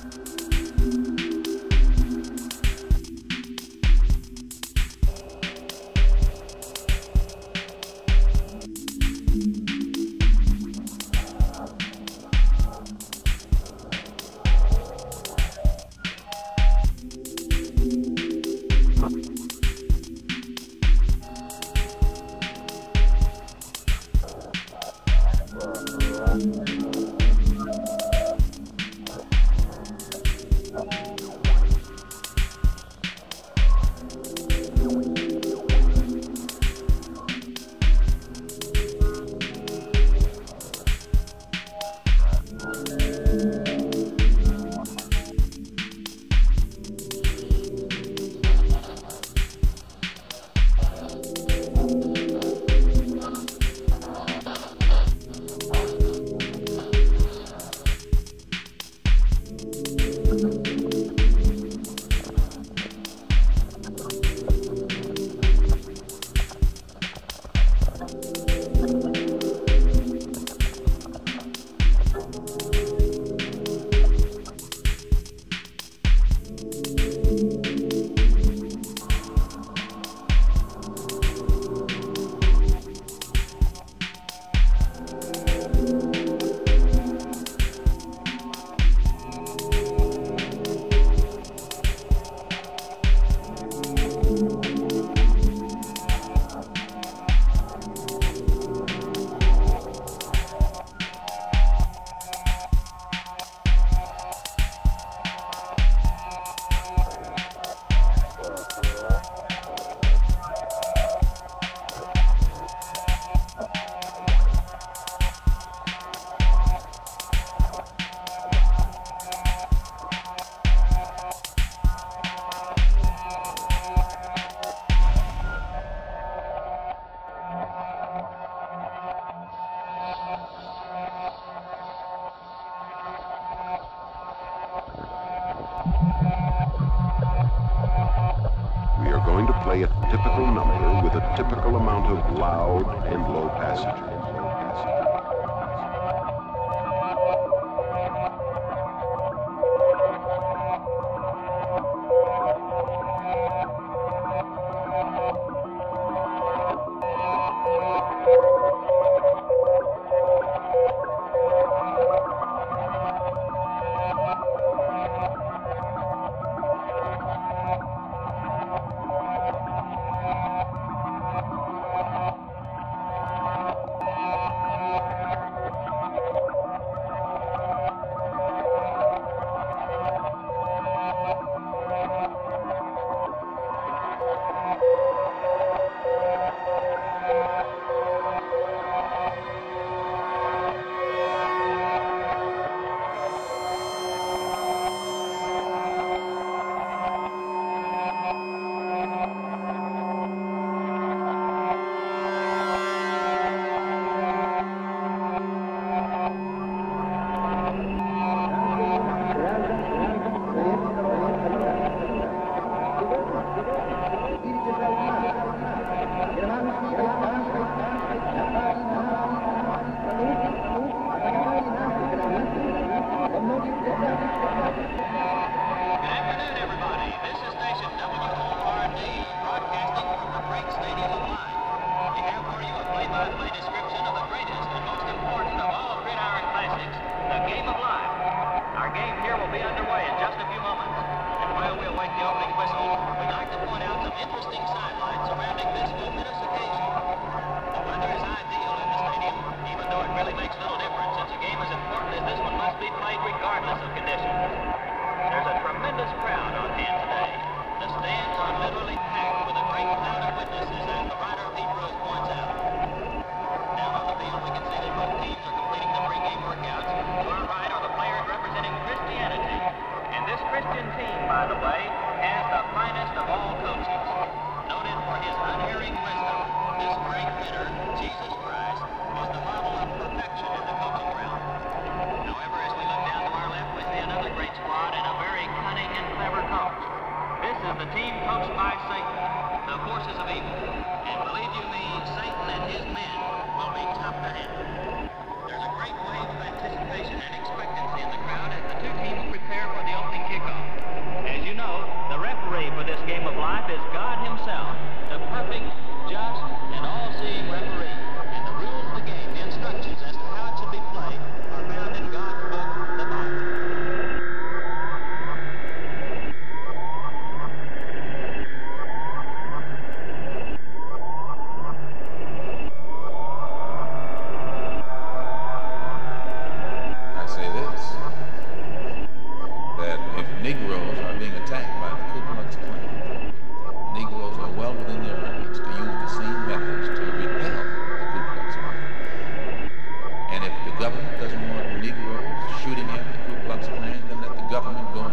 We are going to play a typical number with a typical amount of loud and low passage.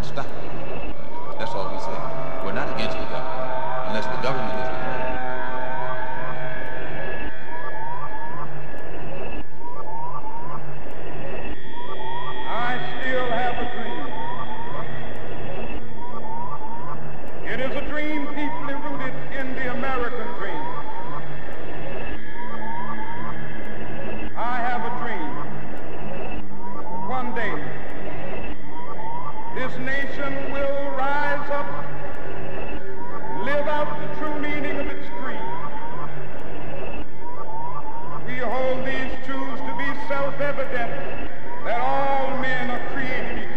stop it. That's all we say. We're not against the government, unless the government is with us. I still have a dream. It is a dream deeply rooted in the American dream. I have a dream. One day, this nation will rise up, live out the true meaning of its creed. We hold these truths to be self-evident, that all men are created equal.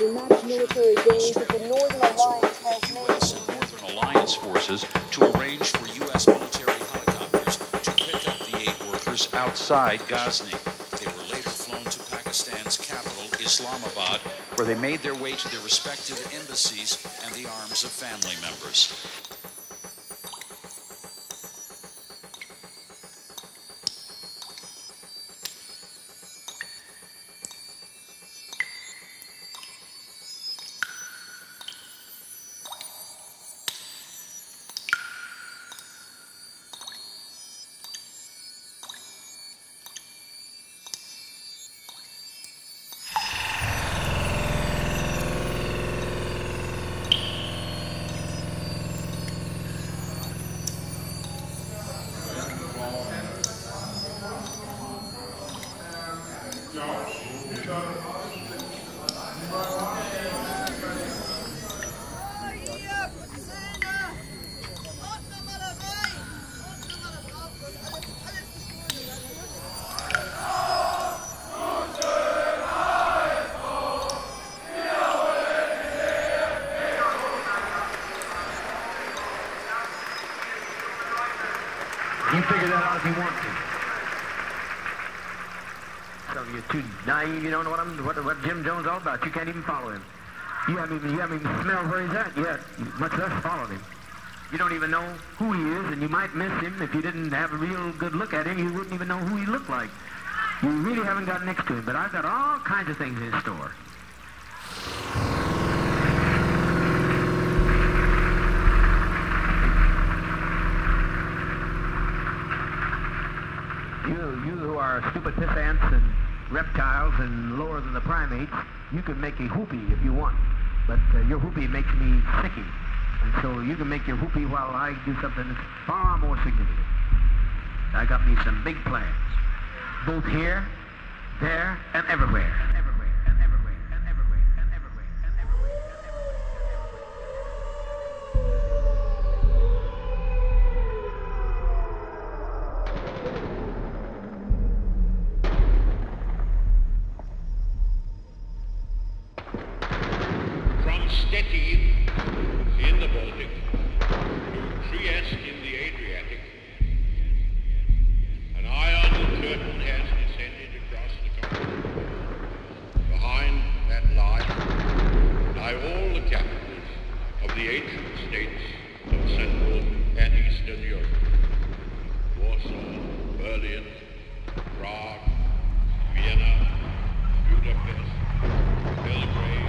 dramatic military gains that the Northern Alliance has made. U.S. and Northern Alliance forces to arrange for U.S. military helicopters to pick up the 8 workers outside Ghazni. They were later flown to Pakistan's capital, Islamabad, where they made their way to their respective embassies and the arms of family members. You figure that out if you want to. So you're too naive. You don't know what Jim Jones is all about. You can't even follow him. You haven't even smelled where he's at yet, much less followed him. You don't even know who he is, and you might miss him if you didn't have a real good look at him. You wouldn't even know who he looked like. You really haven't got next to him, but I've got all kinds of things in store. You who are stupid piss ants and reptiles and lower than the primates, you can make a whoopee if you want, but your whoopee makes me sicky. And so you can make your whoopee while I do something that's far more significant. I got me some big plans, both here, there, and everywhere. In the Baltic, to Trieste in the Adriatic, an iron curtain has descended across the continent. Behind that line lie all the capitals of the ancient states of Central and Eastern Europe. Warsaw, Berlin, Prague, Vienna, Budapest, Belgrade,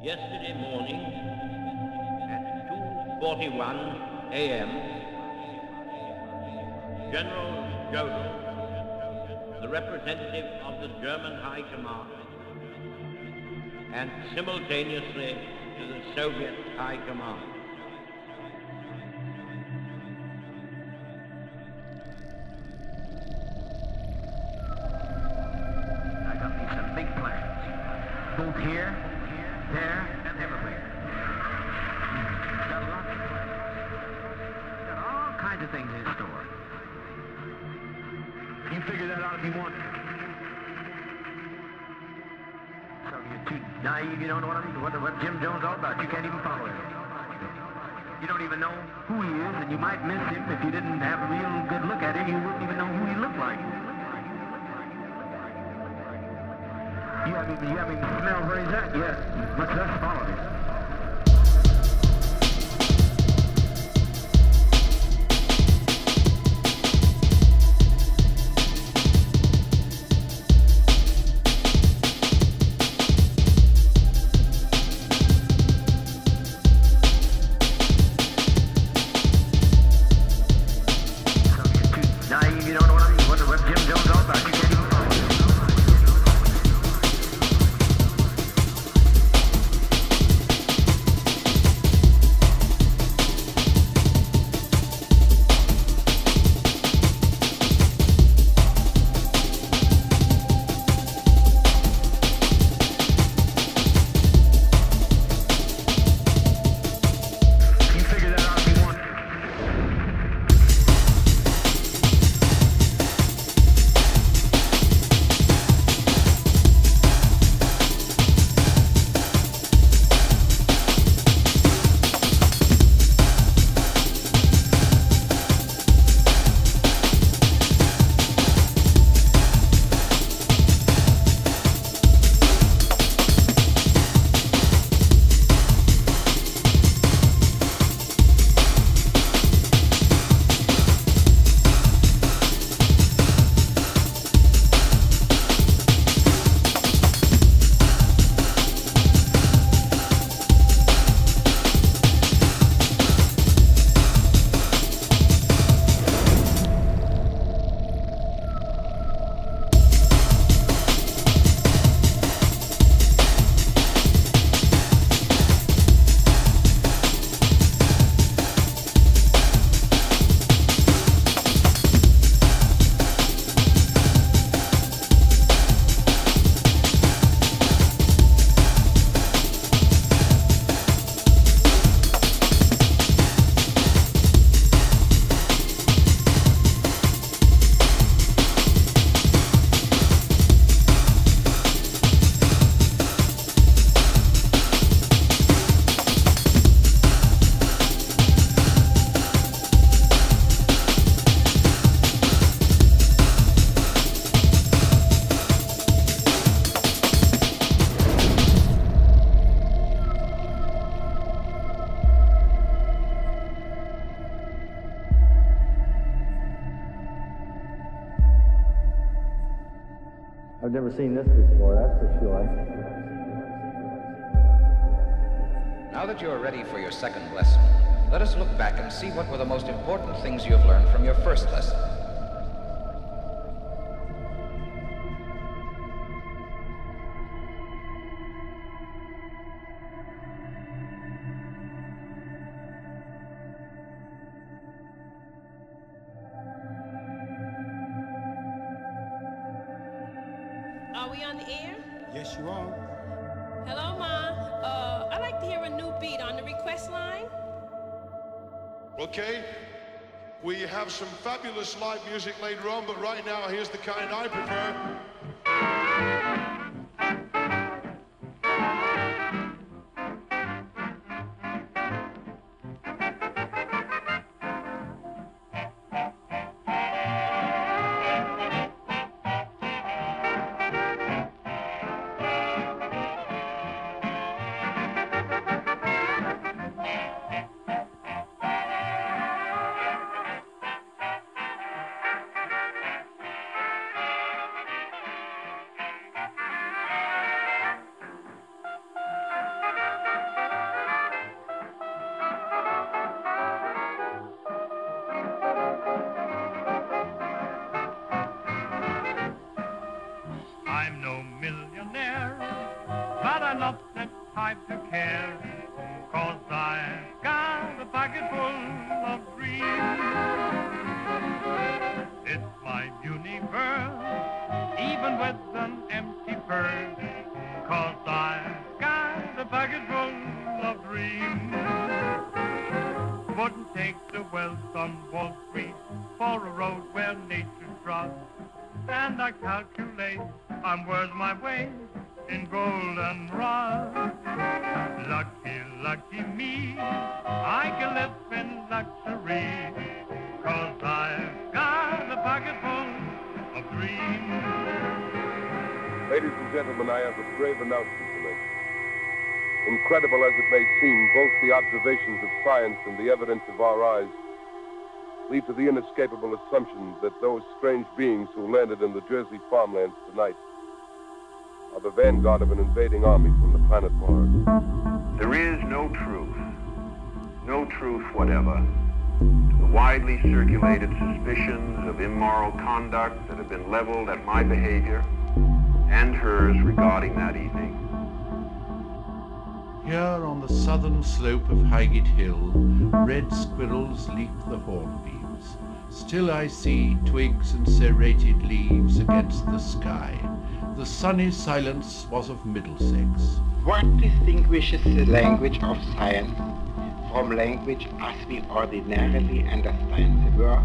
Yesterday morning at 2:41 a.m., General Jodl, the representative of the German High Command, and simultaneously to the Soviet High Command, I got me some big plans, both here, there, and everywhere. Got lots of plans. Got all kinds of things in store. You figure that out if you want. So you're too naive, you don't know what Jim Jones is all about. You can't even follow him. You don't even know who he is, and you might miss him if you didn't have a real good look at him. You wouldn't even know who he looked like. You haven't even smelled where he's at yet, much less followed him. I've never seen this before, that's for sure. Now that you are ready for your second lesson, let us look back and see what were the most important things you have learned from your first lesson. Are we on the air? Yes, you are. Hello, Ma. I'd like to hear a new beat on the request line. Okay. We have some fabulous live music later on, but right now, here's the kind I prefer. free for a road where nature's trod. And I calculate I'm worth my weight in goldenrod. Lucky, lucky me, I can live in luxury, 'cause I've got a pocket full of dreams. Ladies and gentlemen, I have a grave announcement to make. Incredible as it may seem, both the observations of science and the evidence of our eyes lead to the inescapable assumption that those strange beings who landed in the Jersey farmlands tonight are the vanguard of an invading army from the planet Mars. There is no truth whatever, to the widely circulated suspicions of immoral conduct that have been leveled at my behavior and hers regarding that evening. Here on the southern slope of Highgate Hill, red squirrels leap the hornbeams. Still I see twigs and serrated leaves against the sky. The sunny silence was of Middlesex. What distinguishes the language of science from language as we ordinarily understand the world?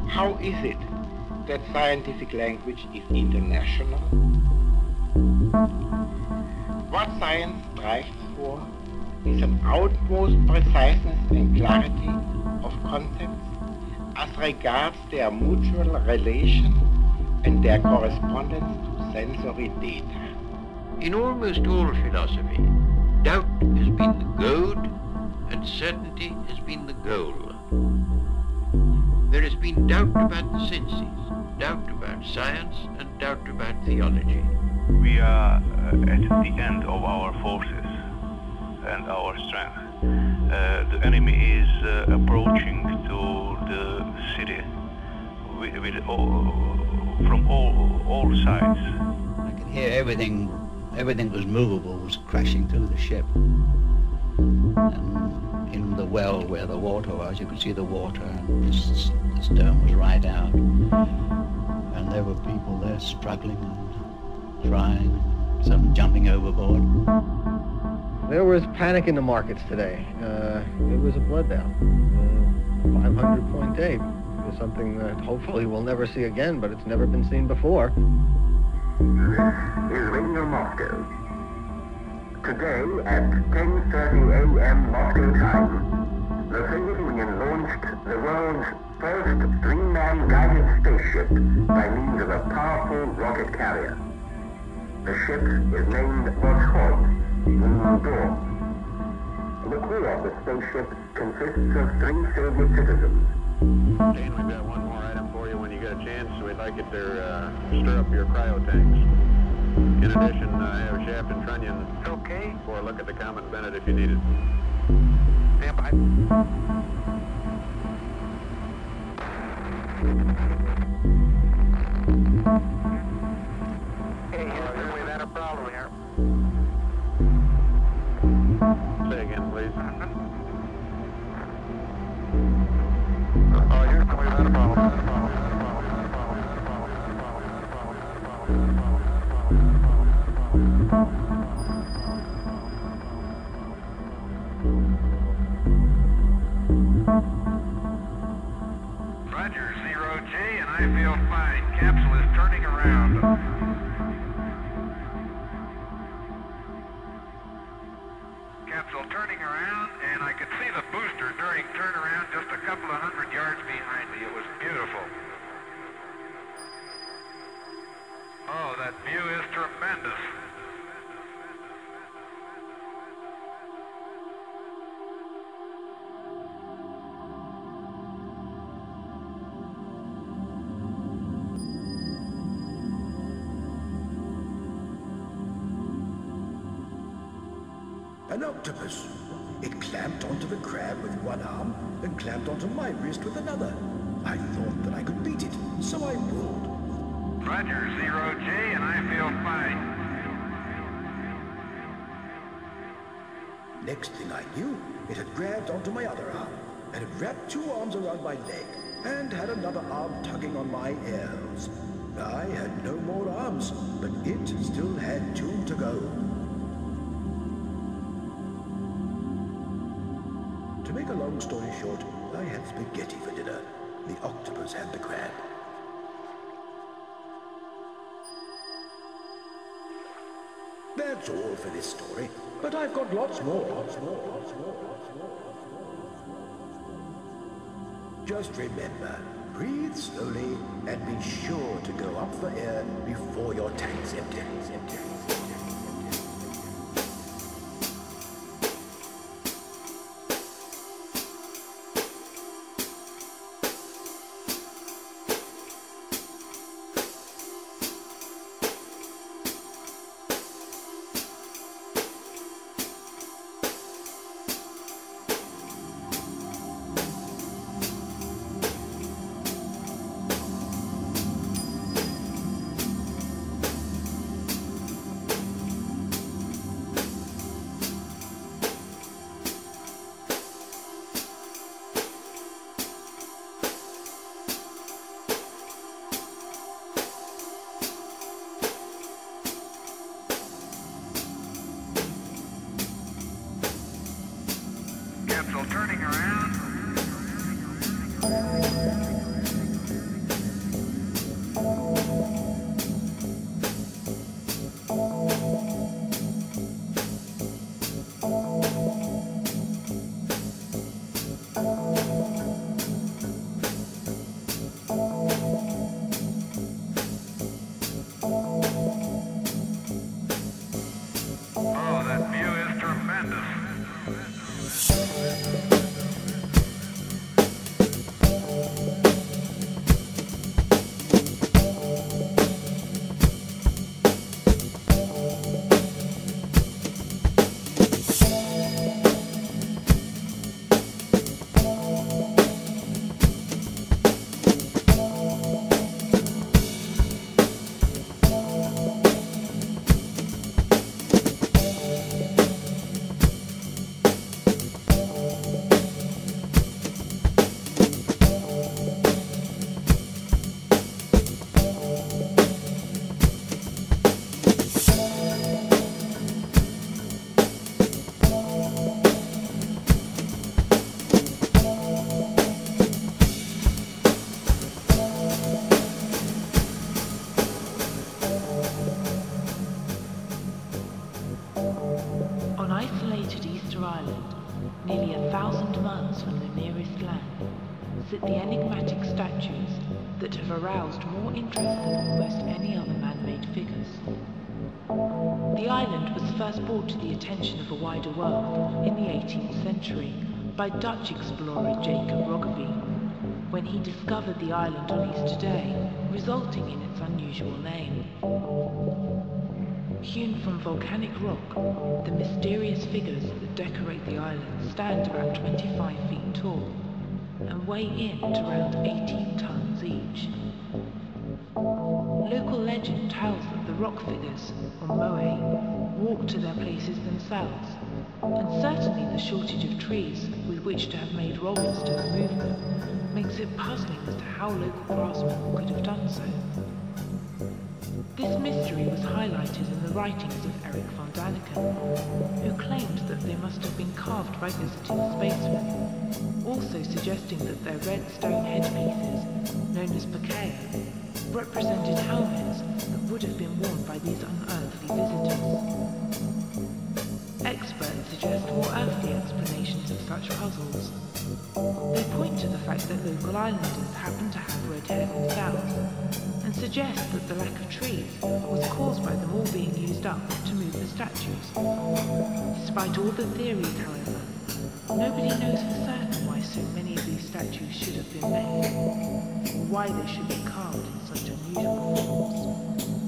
How is it that scientific language is international? What science strives for is an utmost preciseness and clarity of concepts as regards their mutual relation and their correspondence to sensory data. In almost all philosophy, doubt has been the goad and certainty has been the goal. There has been doubt about the senses, doubt about science, and doubt about theology. We are at the end of our forces and our strength. The enemy is approaching to the city from all sides. I could hear everything was movable was crashing through the ship. And in the well where the water was, you could see the water, and the stern was right out. And there were people there struggling and trying, some jumping overboard. There was panic in the markets today. It was a bloodbath. 500-point day is something that hopefully we'll never see again, but it's never been seen before. This is Radio Moscow. Today at 10:30 a.m. Moscow time, the Soviet Union launched the world's first three-man guided spaceship by means of a powerful rocket carrier. The ship is named Voskhod, meaning dawn. The crew of the spaceship consists of 3 Soviet citizens. Shane, we've got one more item for you when you get a chance. We'd like you to stir up your cryo tanks. In addition, I have Shaft and Trunnion. Okay. For a look at the Comet Bennett if you need it. Stand by. Hey, we've had a problem here. Say again, please. Oh, here's we've had a problem. Roger, 0J, and I feel fine. Capsule is turning around. Capsule turning around, and I could see the booster during turnaround just a couple of 100 yards behind me. It was beautiful. Oh, that view is tremendous. An octopus. It clamped onto the crab with one arm and clamped onto my wrist with another. I thought that I could beat it, so I pulled. Roger, 0J, and I feel fine. Next thing I knew, it had grabbed onto my other arm and had wrapped 2 arms around my leg and had another arm tugging on my ears. I had no more arms, but it still had 2 to go. To make a long story short, I had spaghetti for dinner. The octopus had the crab. That's all for this story, but I've got lots more. Just remember, breathe slowly and be sure to go up for air before your tank's empty. Capsule turning around. Oh, that view is tremendous. On isolated Easter Island, nearly 1,000 miles from the nearest land, sit the enigmatic statues that have aroused more interest than almost any other man-made figures. The island was first brought to the attention of a wider world in the 18th century by Dutch explorer Jacob Roggeveen, when he discovered the island on Easter Day, resulting in its unusual name. Hewn from volcanic rock, the mysterious figures that decorate the island stand about 25 feet tall and weigh in at around 18 tons each. Local legend tells that the rock figures, or moai, walk to their places themselves, and certainly the shortage of trees with which to have made rollers to remove them makes it puzzling as to how local craftsmen could have done so. This mystery was highlighted in the writings of Eric von Daniken, who claimed that they must have been carved by visiting spacemen, also suggesting that their red stone headpieces, known as pakea, represented helmets that would have been worn by these unearthly visitors. Experts suggest more earthly explanations of such puzzles. They point to the fact that local islanders happen to have red hair themselves, and suggest that the lack of trees was caused by them all being used up to move the statues. Despite all the theories, however, nobody knows for certain why so many of these statues should have been made, or why they should be carved in such unusual forms.